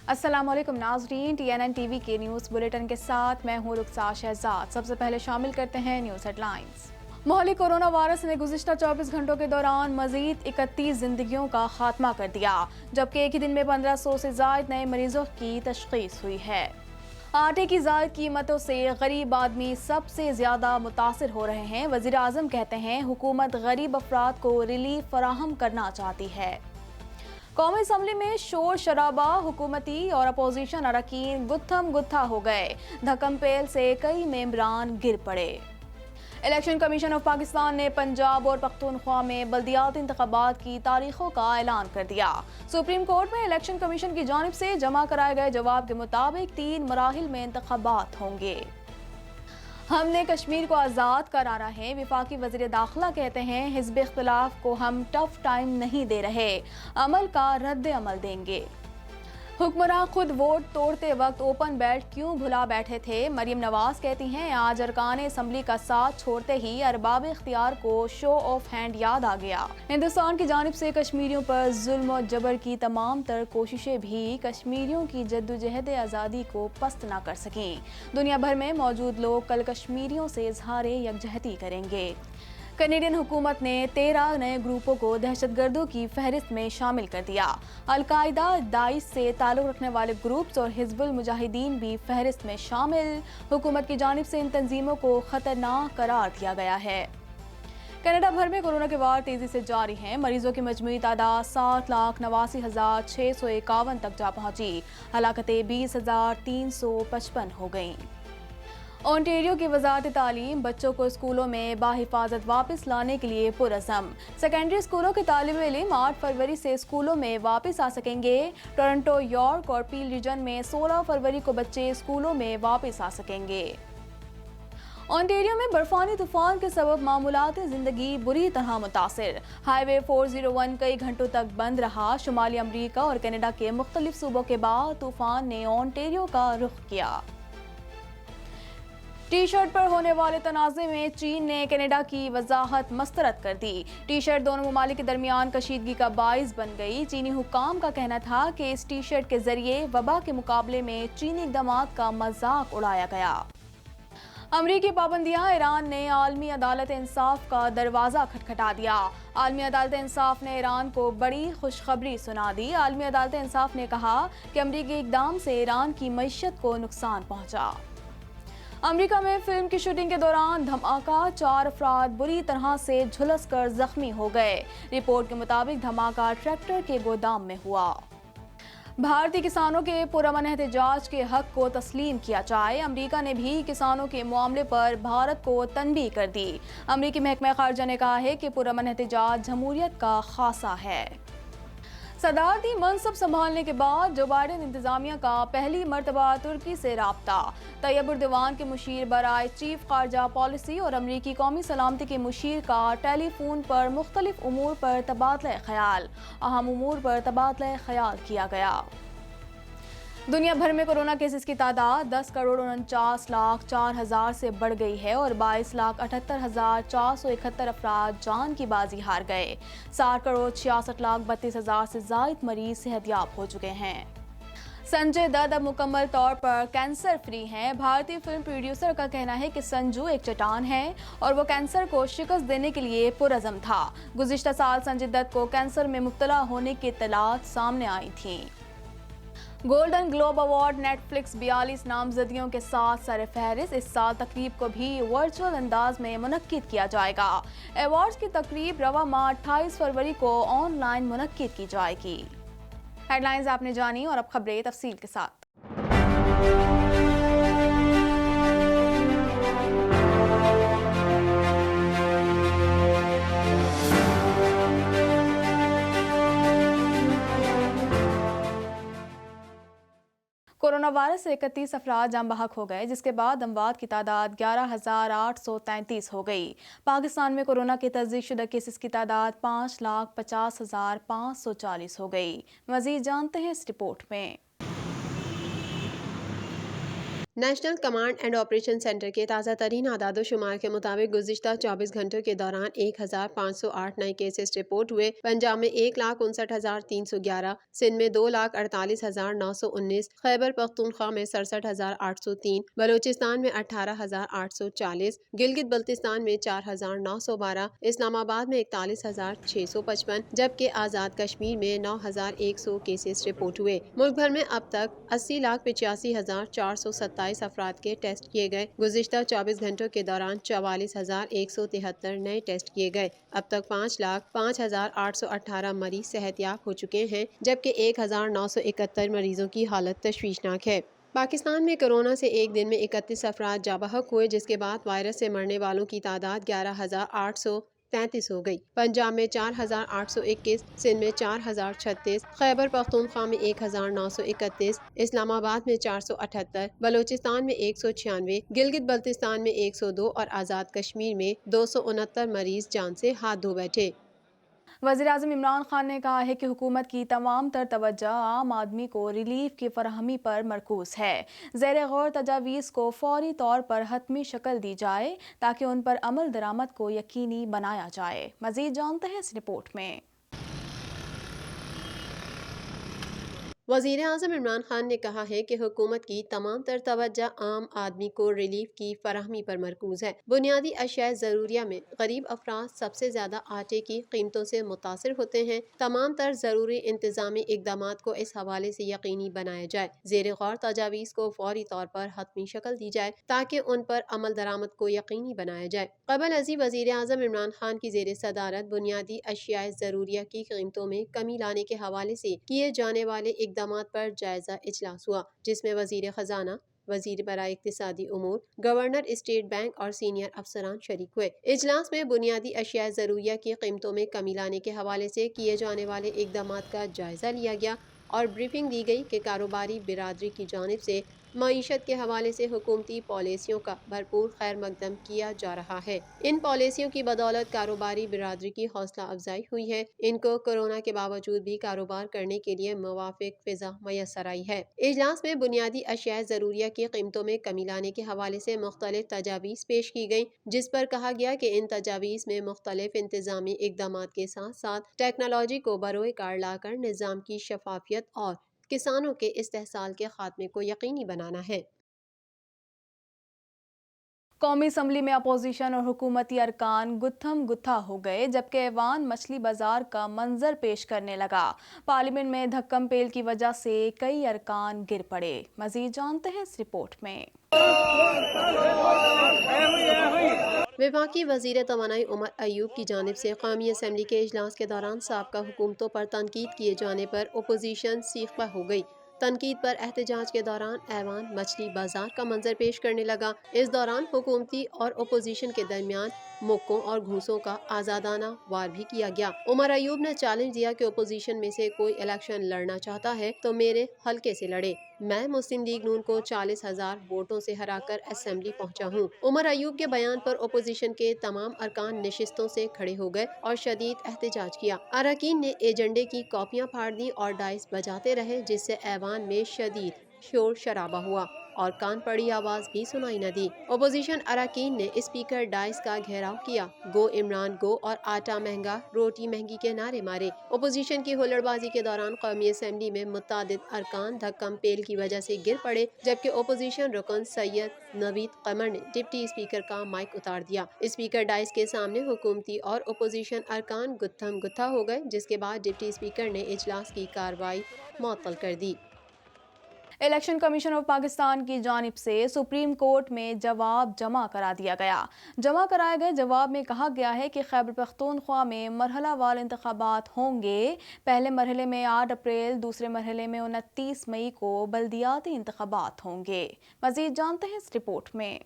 अस्सलाम वालेकुम नाज़रीन, TNN टीवी के न्यूज़ बुलेटिन के साथ मैं हूँ रुखसार शहजाद। सबसे पहले शामिल करते हैं न्यूज़ हेडलाइंस। मोहल्ली कोरोना वायरस ने गुज़िश्ता 24 घंटों के दौरान मजीद 31 जिंदगियों का खात्मा कर दिया, जबकि एक ही दिन में 1500 से ज़ायद नए मरीजों की तशख़ीस हुई है। आटे की ज़ायद कीमतों से गरीब आदमी सबसे ज़्यादा मुतासिर हो रहे हैं। वज़ीर आज़म कहते हैं हुकूमत गरीब अफराद को रिलीफ फराहम करना चाहती है। कौमी असम्बली में शोर शराबा, हुकूमती और अपोजिशन अरकान गुत्थम गुत्था हो गए। धक्कम पेल से कई मेंबरान गिर पड़े। इलेक्शन कमीशन ऑफ पाकिस्तान ने पंजाब और पख्तूनख्वा में बल्दियाती इंतखाबात की तारीखों का ऐलान कर दिया। सुप्रीम कोर्ट में इलेक्शन कमीशन की जानिब से जमा कराए गए जवाब के मुताबिक 3 मराहिल में इंतखाबात होंगे। हमने कश्मीर को आज़ाद कराना है। वफाकी वज़ीर दाखिला कहते हैं हिज़्ब इख्तिलाफ को हम टफ टाइम नहीं दे रहे, अमल का रद्द अमल देंगे। हुक्मरान खुद वोट तोड़ते वक्त ओपन बेल्ट क्यों भुला बैठे थे? मरीम नवाज कहती हैं आज अरकान असम्बली का साथ छोड़ते ही अरबाब इख्तियार को शो ऑफ हैंड याद आ गया। हिंदुस्तान की जानिब से कश्मीरियों पर जुल्म और जबर की तमाम तर कोशिशें भी कश्मीरियों की जद्दोजहद आज़ादी को पस्त न कर सकें। दुनिया भर में मौजूद लोग कल कश्मीरियों से इजहार यकजहती करेंगे। कनेडियन हुकूमत ने 13 नए ग्रुपों को दहशतगर्दों की फहरिस्त में शामिल कर दिया। अल-कायदा, दाइश से ताल्लुक़ रखने वाले ग्रुप्स और हिज़्बुल मुजाहिदीन भी फहरिस्त में शामिल। हुकूमत की जानिब से इन तंजीमों को ख़तरनाक करार दिया गया है। कनाडा भर में कोरोना के वार तेज़ी से जारी हैं। मरीजों की मजमूई तादाद 7,89,651 तक जा पहुँची। हलाकतें 20,355 हो गईं। ओंटारियो की वजारत तालीम बच्चों को स्कूलों में बाहिफाजत वापस लाने के लिए पुरअज़म। सेकेंडरी स्कूलों के तालिब इल्म 8 फरवरी से स्कूलों में वापस आ सकेंगे। टोरंटो, यॉर्क और पील रीजन में 16 फरवरी को बच्चे स्कूलों में वापस आ सकेंगे। ओंटारियो में बर्फानी तूफान के सबब मामूलाती जिंदगी बुरी तरह मुतासिर। हाईवे 401 कई घंटों तक बंद रहा। शुमाली अमरीका और कनाडा के मुख्तलिफ सूबों के बाद तूफान ने ओंटारियो का रुख किया। टी शर्ट पर होने वाले तनाज़े में चीन ने कनाडा की वजाहत मस्तरद कर दी। टी शर्ट दोनों ममालिक के दरमियान कशीदगी का बाइस बन गई। चीनी हुक्काम का कहना था कि इस टी शर्ट के जरिए वबा के मुकाबले में चीनी इक़दामात का मजाक उड़ाया गया। अमरीकी पाबंदियां, ईरान ने आलमी अदालत इंसाफ का दरवाज़ा खटखटा दिया। आलमी अदालत इंसाफ ने ईरान को बड़ी खुशखबरी सुना दी। आलमी अदालत इंसाफ ने कहा कि अमरीकी इक़दाम से ईरान की मईशत को नुकसान पहुँचा। अमेरिका में फिल्म की शूटिंग के दौरान धमाका, 4 अफराद बुरी तरह से झुलस कर जख्मी हो गए। रिपोर्ट के मुताबिक धमाका ट्रैक्टर के गोदाम में हुआ। भारतीय किसानों के पुरअमन एहतजाज के हक को तस्लीम किया जाए। अमेरिका ने भी किसानों के मामले पर भारत को तनबीह कर दी। अमेरिकी महकमा खारजा ने कहा है कि पुरअमन एहतजाज जमहूरियत का खासा है। सदारती मनसब संभालने के बाद जो बाइडेन इंतजामिया का पहली मरतबा तुर्की से राब्ता। तैयब उर्दवान के मुशीर बराए चीफ खारजा पॉलिसी और अमरीकी कौमी सलामती के मुशीर का टेलीफोन पर मुख्तलिफ उमूर पर तबादला ख्याल, अहम उमूर पर तबादला ख्याल किया गया। दुनिया भर में कोरोना केसेस की तादाद 10,49,04,000 से बढ़ गई है और 22,78,471 अफराद जान की बाजी हार गए। 7,66,32,000 से ज़ायद मरीज सेहतयाब हो चुके हैं। संजय दत्त अब मुकम्मल तौर पर कैंसर फ्री हैं। भारतीय फिल्म प्रोड्यूसर का कहना है कि संजू एक चट्टान है और वो कैंसर को शिकस्त देने के लिए पुरअज़म था। गुज़िश्ता साल संजय दत्त को कैंसर में मुब्तला होने की इत्तलात सामने आई थी। गोल्डन ग्लोब अवार्ड नेटफ्लिक्स 42 नामजदगियों के साथ सरफहरिस्त। इस साल तकरीब को भी वर्चुअल अंदाज में मुनक्किद किया जाएगा। अवार्ड्स की तकरीब रवा माह 28 फरवरी को ऑनलाइन मुनक्किद की जाएगी। हेडलाइंस आपने जानी और अब खबरें तफसील के साथ। कोरोना वायरस से 31 अफराद जान बहक हो गए, जिसके बाद अमवात की तादाद 11,833 हो गई। पाकिस्तान में कोरोना के तस्दीक शुदा केसेस की तादाद 5,50,540 हो गई। मज़ीद जानते हैं इस रिपोर्ट में। National command and operation centre کے تازہ ترین اعداد و شمار کے مطابق گزشتہ 24 گھنٹوں کے دوران 1508 نئے کیسز رپورٹ ہوئے۔ پنجاب میں 1,59,311، سندھ میں 2,48,919، خیبر پختونخوا میں 67,803، بلوچستان میں 18,840، گلگت بلتستان میں 4,912، اسلام آباد میں 41,655، جبکہ آزاد کشمیر میں 9,100 کیسز رپورٹ ہوئے۔ ملک بھر میں اب تک 80,85,427 افراد کے ٹیسٹ کیے گئے۔ گزشتہ 24 گھنٹوں کے دوران 44,173 نئے ٹیسٹ کیے گئے۔ اب تک 5,05,818 مریض صحت یاب ہو چکے ہیں، جبکہ 1,971 مریضوں کی حالت تشویشناک ہے۔ پاکستان میں کورونا سے ایک دن میں 31 افراد جاں بحق ہوئے، جس کے بعد وائرس سے مرنے والوں کی تعداد 11,833 ہو گئی۔ پنجاب میں 4,821، سندھ میں 4,036، خیبر پختونخوا میں 1,931، اسلام آباد میں 478، بلوچستان میں 196، گلگت بلتستان میں 102 اور آزاد کشمیر میں 269 مریض جان سے ہاتھ دھو بیٹھے۔ وزیراعظم عمران خان نے کہا ہے کہ حکومت کی تمام تر توجہ عام آدمی کو ریلیف کی فراہمی پر مرکوز ہے۔ زیر غور تجاویز کو فوری طور پر حتمی شکل دی جائے تاکہ ان پر عمل درآمد کو یقینی بنایا جائے۔ مزید جانتے ہیں اس رپورٹ میں۔ وزیر اعظم عمران خان نے کہا ہے کہ حکومت کی تمام تر توجہ عام آدمی کو ریلیف کی فراہمی پر مرکوز ہے۔ بنیادی اشیاء ضروریہ میں غریب افراد سب سے زیادہ آٹے کی قیمتوں سے متاثر ہوتے ہیں۔ تمام تر ضروری انتظامی اقدامات کو اس حوالے سے یقینی بنایا جائے۔ زیر غور تجاویز کو فوری طور پر حتمی شکل دی جائے تاکہ ان پر عمل درآمد کو یقینی بنایا جائے۔ قبل ازیں وزیر اعظم عمران خان کی زیر صدارت بنیادی اشیاء ضروریہ کی قیمتوں میں کمی لانے کے حوالے سے کیے جانے والے اقدامات پر جائزہ اجلاس ہوا، جس میں وزیر خزانہ، وزیر برائے اقتصادی امور، گورنر اسٹیٹ بینک اور سینئر افسران شریک ہوئے۔ اجلاس میں بنیادی اشیاء ضروریہ کی قیمتوں میں کمی لانے کے حوالے سے کیے جانے والے اقدامات کا جائزہ لیا گیا اور بریفنگ دی گئی کہ کاروباری برادری کی جانب سے معیشت کے حوالے سے حکومتی پالیسیوں کا بھرپور خیر مقدم کیا جا رہا ہے۔ ان پالیسیوں کی بدولت کاروباری برادری کی حوصلہ افزائی ہوئی ہے۔ ان کو کورونا کے باوجود بھی کاروبار کرنے کے لیے موافق فضا میسر آئی ہے۔ اجلاس میں بنیادی اشیاء ضروریہ کی قیمتوں میں کمی لانے کے حوالے سے مختلف تجاویز پیش کی گئیں، جس پر کہا گیا کہ ان تجاویز میں مختلف انتظامی اقدامات کے ساتھ ساتھ ٹیکنالوجی کو بروئے کار لا کر نظام کی شفافیت اور کسانوں کے استحصال کے خاتمے کو یقینی بنانا ہے۔ قومی اسمبلی میں اپوزیشن اور حکومتی ارکان گتھم گتھا ہو گئے، جبکہ ایوان مچھلی بازار کا منظر پیش کرنے لگا۔ پارلیمنٹ میں دھکم پیل کی وجہ سے کئی ارکان گر پڑے۔ مزید جانتے ہیں اس رپورٹ میں۔ وفاقی وزیر توانائی عمر ایوب کی جانب سے قومی اسمبلی کے اجلاس کے دوران سابقہ حکومتوں پر تنقید کیے جانے پر اپوزیشن سیخ پا ہو گئی۔ تنقید پر احتجاج کے دوران ایوان مچھلی بازار کا منظر پیش کرنے لگا۔ اس دوران حکومتی اور اپوزیشن کے درمیان مکوں اور گھوسوں کا آزادانہ وار بھی کیا گیا۔ عمر ایوب نے چیلنج دیا کہ اپوزیشن میں سے کوئی الیکشن لڑنا چاہتا ہے تو میرے حلقے سے لڑے۔ میں مسلم لیگ نون کو 40,000 ووٹوں سے ہرا کر اسمبلی پہنچا ہوں۔ عمر ایوب کے بیان پر اپوزیشن کے تمام ارکان نشستوں سے کھڑے ہو گئے اور شدید احتجاج کیا۔ اراکین نے ایجنڈے کی کاپیاں پھاڑ دیں اور ڈائس بجاتے رہے، جس سے ایوان میں شدید شور شرابہ ہوا اور کان پڑی آواز بھی سنائی نہ دی۔ اپوزیشن اراکین نے اسپیکر ڈائس کا گھیراؤ کیا، گو عمران گو اور آٹا مہنگا روٹی مہنگی کے نعرے مارے۔ اپوزیشن کی ہلڑ بازی کے دوران قومی اسمبلی میں متعدد ارکان دھکم پیل کی وجہ سے گر پڑے، جبکہ اپوزیشن رکن سید نوید قمر نے ڈپٹی اسپیکر کا مائک اتار دیا۔ اسپیکر ڈائس کے سامنے حکومتی اور اپوزیشن ارکان گتھم گتھا ہو گئے، جس کے بعد ڈپٹی اسپیکر نے اجلاس کی کارروائی معطل کر دی۔ الیکشن کمیشن آف پاکستان کی جانب سے سپریم کورٹ میں جواب جمع کرا دیا گیا۔ جمع کرائے گئے جواب میں کہا گیا ہے کہ خیبر پختونخوا میں مرحلہ وار انتخابات ہوں گے۔ پہلے مرحلے میں 8 اپریل، دوسرے مرحلے میں 29 مئی کو بلدیاتی انتخابات ہوں گے۔ مزید جانتے ہیں اس رپورٹ میں۔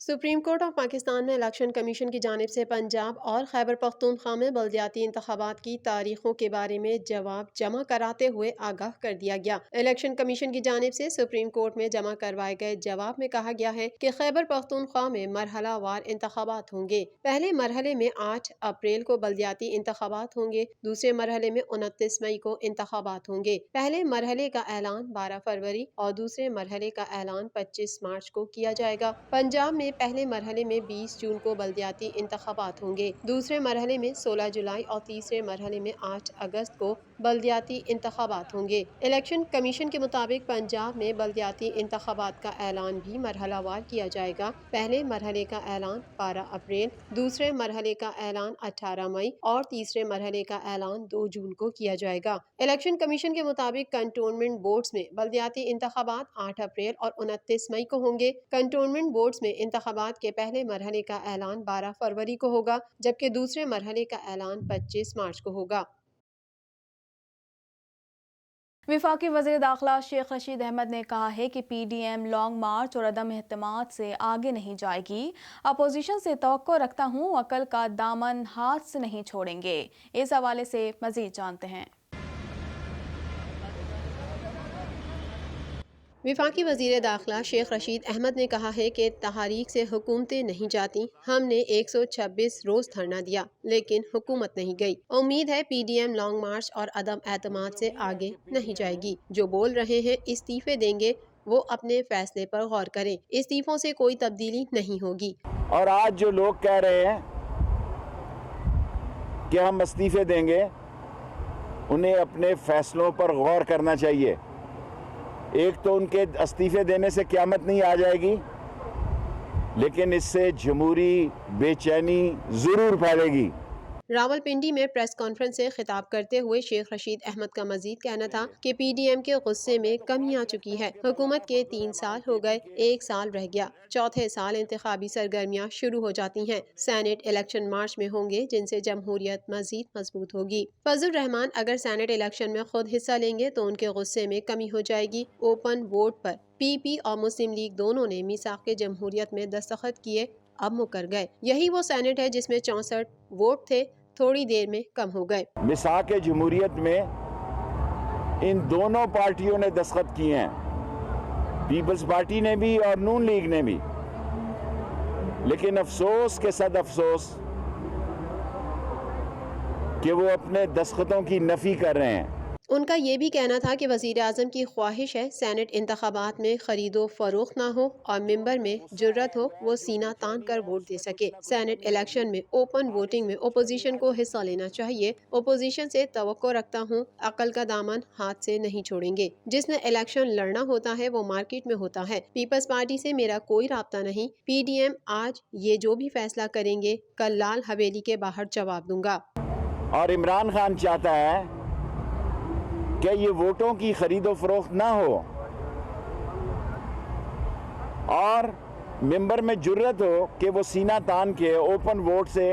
सुप्रीम कोर्ट ऑफ पाकिस्तान में इलेक्शन कमीशन की जानिब से पंजाब और खैबर पख्तूनख्वा में बल्दियाती इंतखाबात की तारीखों के बारे में जवाब जमा कराते हुए आगाह कर दिया गया। इलेक्शन कमीशन की जानिब से सुप्रीम कोर्ट में जमा करवाए गए जवाब में कहा गया है कि खैबर पख्तूनख्वा में मरहलावार इंतखाबात होंगे। पहले मरहले में 8 अप्रैल को बल्दियाती इंतखाबात होंगे, दूसरे मरहले में 29 मई को इंतखाबात होंगे। पहले मरहले का ऐलान 12 फरवरी और दूसरे मरहले का ऐलान 25 मार्च को किया जाएगा। पंजाब में पहले मरहले में 20 जून को बल्दियाती इंतखाबात होंगे, दूसरे मरहले में 16 जुलाई और तीसरे मरहले में 8 अगस्त को बल्दियाती इंतखाबात होंगे। इलेक्शन कमीशन के मुताबिक पंजाब में बल्दियाती इंतखाबात का ऐलान भी मरहलावार किया जाएगा। पहले मरहले का ऐलान 12 अप्रैल, दूसरे मरहले का ऐलान 18 मई और तीसरे मरहले का ऐलान 2 जून को किया जाएगा। इलेक्शन कमीशन के मुताबिक कंटोनमेंट बोर्ड्स में बल्दियाती इंतखाबात 8 अप्रैल और 29 मई को होंगे। कंटोनमेंट बोर्ड्स में इंतखाबात के पहले मरहले का ऐलान 12 फरवरी को होगा, जबकि दूसरे मरहले का ऐलान 25 मार्च को होगा। वफाकी वज़ीर दाखिला शेख रशीद अहमद ने कहा है कि PDM लॉन्ग मार्च और अदम एहतमाद से आगे नहीं जाएगी। अपोजिशन से तवक्को रखता हूँ, अकल का दामन हाथ से नहीं छोड़ेंगे। इस हवाले से मज़ीद जानते हैं। वफाकी वज़ीर दाखिला शेख रशीद अहमद ने कहा है कि तहारीक से हुकूमतें नहीं जाती। हमने 126 रोज़ धरना दिया लेकिन हुकूमत नहीं गई। उम्मीद है PDM लॉन्ग मार्च और अदम एतमाद से आगे नहीं जाएगी। जो बोल रहे हैं इस्तीफे देंगे, वो अपने फैसले पर गौर करें। इस्तीफों से कोई तब्दीली नहीं होगी। और आज जो लोग कह रहे हैं कि हम इस्तीफे देंगे, उन्हें अपने फैसलों पर गौर करना चाहिए। एक तो उनके इस्तीफे देने से क़यामत नहीं आ जाएगी, लेकिन इससे जमहूरी बेचैनी ज़रूर फैलेगी। रावलपिंडी में प्रेस कॉन्फ्रेंस से खिताब करते हुए शेख रशीद अहमद का मजीद कहना था कि PDM के गुस्से में कमी आ चुकी है। हुकूमत के 3 साल हो गए, 1 साल रह गया। चौथे साल इंतखाबी सरगर्मियाँ शुरू हो जाती हैं। सेनेट इलेक्शन मार्च में होंगे, जिनसे जमहूरियत मजीद मजबूत होगी। फजल रहमान अगर सेनेट इलेक्शन में खुद हिस्सा लेंगे तो उनके गुस्से में कमी हो जाएगी। ओपन वोट पर PP और मुस्लिम लीग दोनों ने मीसाक़ जमहूरियत में दस्तखत किए, अब मुकर गए। यही वो सेनेट है जिसमें 64 वोट थे, थोड़ी देर में कम हो गए। मिसाक़ जमहूरियत में इन दोनों पार्टियों ने दस्तखत किए हैं, पीपल्स पार्टी ने भी और नून लीग ने भी। लेकिन अफसोस के सद अफसोस कि वो अपने दस्तखतों की नफी कर रहे हैं। उनका ये भी कहना था कि वज़ीर आज़म की ख्वाहिश है सेनेट इंतखाबात में खरीदो फरोख्त ना हो और मेंबर में जुर्रत हो वो सीना तान कर वोट दे सके। सेनेट इलेक्शन में ओपन वोटिंग में ओपोजिशन को हिस्सा लेना चाहिए। ओपोजिशन से तवक्को रखता हूँ, अकल का दामन हाथ से नहीं छोड़ेंगे। जिसने इलेक्शन लड़ना होता है वो मार्केट में होता है। पीपल्स पार्टी से मेरा कोई राब्ता नहीं। PDM आज ये जो भी फैसला करेंगे, कल लाल हवेली के बाहर जवाब दूंगा। और इमरान खान चाहता है कि ये वोटों की खरीदो फरोख्त ना हो और मेंबर में जुर्रत हो कि वो सीना तान के ओपन वोट से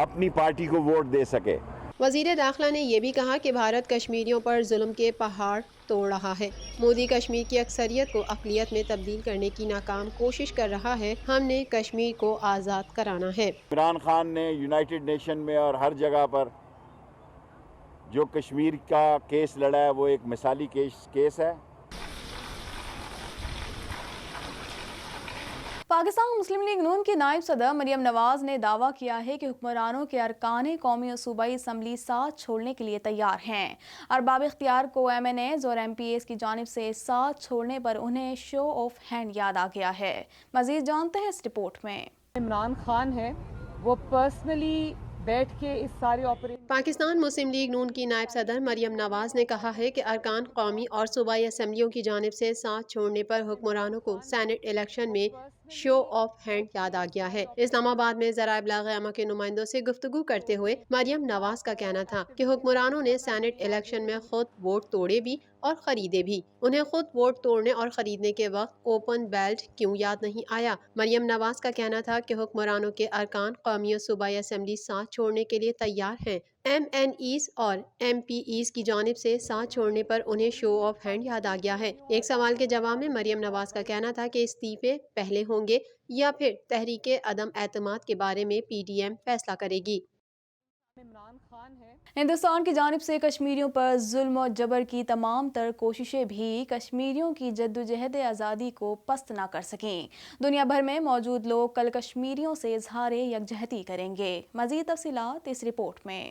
अपनी पार्टी को वोट दे सके। वज़ीर दाखिला ने यह भी कहा कि भारत कश्मीरियों पर जुल्म के पहाड़ तोड़ रहा है। मोदी कश्मीर की अक्सरियत को अक़लियत में तब्दील करने की नाकाम कोशिश कर रहा है। हमने कश्मीर को आज़ाद कराना है। इमरान खान ने यूनाइटेड नेशन में और हर जगह पर जो कश्मीर का केस लड़ा है वो एक मिसाली केस है। पाकिस्तान मुस्लिम लीग नून की नायब सदर मरियम नवाज ने दावा किया है कि हुक्मरानों के अरकान कौमी और सूबाई असम्बली साथ छोड़ने के लिए तैयार हैं। अरबाब इख्तियार को MNAs और MPAs की जानिब से साथ छोड़ने पर उन्हें शो ऑफ हैंड याद आ गया है। मजीद जानते हैं इस रिपोर्ट में। इमरान खान है वो पर्सनली बैठ के इस सारे ऑपरेशन। पाकिस्तान मुस्लिम लीग नून की नायब सदर मरियम नवाज ने कहा है कि अरकान कौमी और सूबाई असम्बलियों की जानिब से साथ छोड़ने पर हुक्मरानों को सेनेट इलेक्शन में शो ऑफ हैंड याद आ गया है। इस्लामाबाद में ज़राए इब्लाग के नुमाइंदों से गुफ्तगू करते हुए मरियम नवाज का कहना था कि हुक्मरानों ने सेनेट इलेक्शन में खुद वोट तोड़े भी और खरीदे भी। उन्हें खुद वोट तोड़ने और खरीदने के वक्त ओपन बैलेट क्यों याद नहीं आया। मरियम नवाज का कहना था कि हुक्मरानों के अरकान कौमी और सूबाई असम्बली साथ छोड़ने के लिए तैयार हैं। MNEs اور MPEs کی جانب سے ساتھ چھوڑنے پر انہیں شو آف ہینڈ یاد آ گیا ہے۔ ایک سوال کے جواب میں مریم نواز کا کہنا تھا کہ استعفے پہلے ہوں گے یا پھر تحریک عدم اعتماد کے بارے میں PDM فیصلہ کرے گی۔ عمران خان ہے۔ ہندوستان کی جانب سے کشمیریوں پر ظلم و جبر کی تمام تر کوششیں بھی کشمیریوں کی جدوجہد آزادی کو پست نہ کر سکیں۔ دنیا بھر میں موجود لوگ کل کشمیریوں سے اظہار یکجہتی کریں گے۔ مزید تفصیلات اس رپورٹ میں۔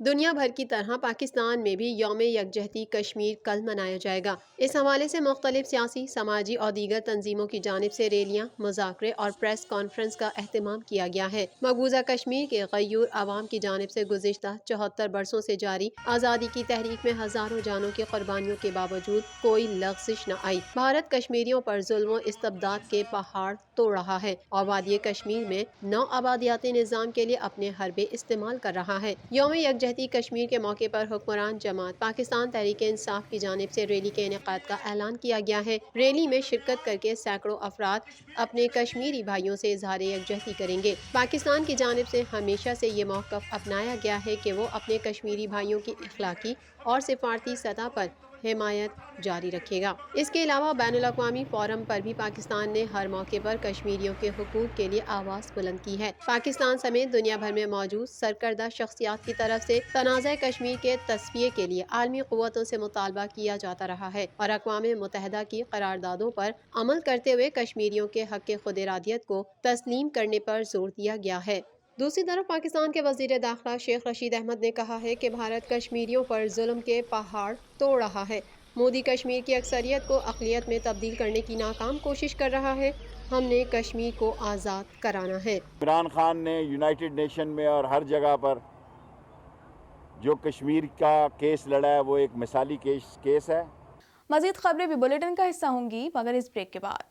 دنیا بھر کی طرح پاکستان میں بھی یوم یکجہتی کشمیر کل منایا جائے گا۔ اس حوالے سے مختلف سیاسی، سماجی اور دیگر تنظیموں کی جانب سے ریلیاں، مذاکرے اور پریس کانفرنس کا اہتمام کیا گیا ہے۔ مقبوضہ کشمیر کے غیور عوام کی جانب سے گزشتہ 74 برسوں سے جاری آزادی کی تحریک میں ہزاروں جانوں کی قربانیوں کے باوجود کوئی لغزش نہ آئی۔ بھارت کشمیریوں پر ظلم و استبداد کے پہاڑ توڑ رہا ہے اور وادی کشمیر میں نو آبادیاتی نظام کے لیے اپنے حربے استعمال کر رہا ہے۔ یوم یکجہتی کشمیر کے موقع پر حکمران جماعت پاکستان تحریک انصاف کی جانب سے ریلی کے انعقاد کا اعلان کیا گیا ہے۔ ریلی میں شرکت کر کے سینکڑوں افراد اپنے کشمیری بھائیوں سے اظہار یکجہتی کریں گے۔ پاکستان کی جانب سے ہمیشہ سے یہ موقف اپنایا گیا ہے کہ وہ اپنے کشمیری بھائیوں کی اخلاقی اور سفارتی سطح پر حمایت جاری رکھے گا۔ اس کے علاوہ بین الاقوامی فورم پر بھی پاکستان نے ہر موقع پر کشمیریوں کے حقوق کے لیے آواز بلند کی ہے۔ پاکستان سمیت دنیا بھر میں موجود سرکردہ شخصیات کی طرف سے تنازع کشمیر کے تصفیے کے لیے عالمی قوتوں سے مطالبہ کیا جاتا رہا ہے اور اقوام متحدہ کی قراردادوں پر عمل کرتے ہوئے کشمیریوں کے حق خود ارادیت کو تسلیم کرنے پر زور دیا گیا ہے۔ دوسری طرف پاکستان کے وزیر داخلہ شیخ رشید احمد نے کہا ہے کہ بھارت کشمیریوں پر ظلم کے پہاڑ توڑ رہا ہے۔ مودی کشمیر کی اکثریت کو اقلیت میں تبدیل کرنے کی ناکام کوشش کر رہا ہے۔ ہم نے کشمیر کو آزاد کرانا ہے۔ عمران خان نے یونائٹڈ نیشن میں اور ہر جگہ پر جو کشمیر کا کیس لڑا ہے وہ ایک مثالی کیس ہے۔ مزید خبریں بھی بلیٹن کا حصہ ہوں گی مگر اس بریک کے بعد۔